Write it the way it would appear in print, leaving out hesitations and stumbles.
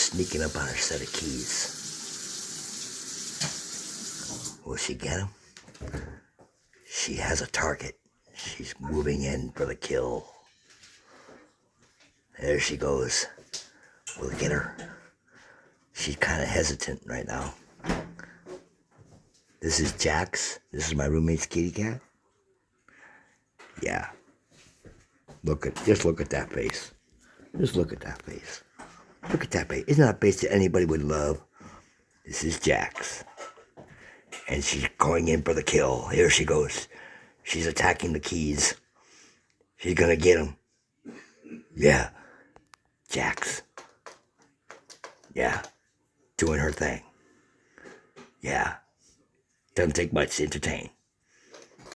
sneaking up on her set of keys. Will she get him? She has a target. She's moving in for the kill. There she goes. Will it get her? She's kind of hesitant right now. This is Jax. This is my roommate's kitty cat. Yeah. Just look at that face. Just look at that face. Look at that face. Isn't that a face that anybody would love? This is Jax. And she's going in for the kill. Here she goes. She's attacking the keys. She's gonna get him. Yeah. Jax. Yeah. Doing her thing. Yeah. Doesn't take much to entertain.